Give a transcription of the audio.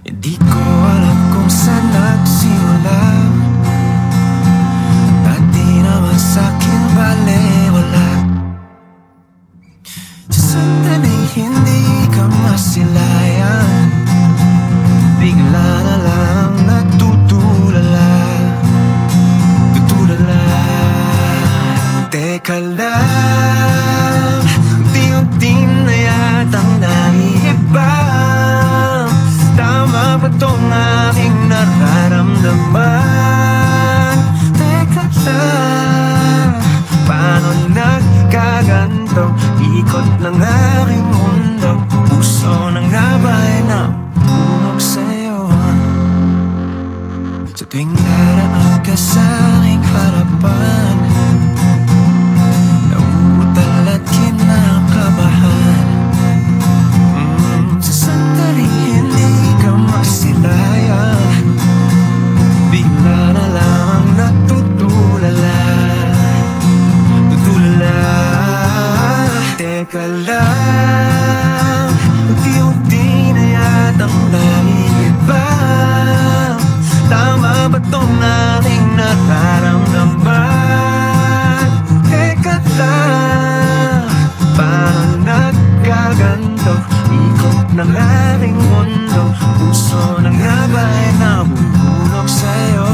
Hindi ko alam kung saan nagsimula at di naman sa'kin balewala. Sa sandaling hindi ka masilayan, bigla na lang natutulala. Tutulala. Teka lang, unti-unti na yatang naiiba. Tama ba tong aking nararamdaman? Teka lang, paano nagkaganto? Ikot ng aking mundo, puso na nga ba'y napunog sa'yo? Sa tuwing naraan ka sa aking harapan, nauutal at kinakabahan. Sa sandaling hindi ka masilayan, bigla na lang natutulala. Tutulala. Teka lang, unti-unti na yatang naiiba. Tama ba tong aking nararamdaman? Teka lang, paano nagkaganto? Ikot ng aking mundo, puso na nga ba'y nabubulok sa'yo?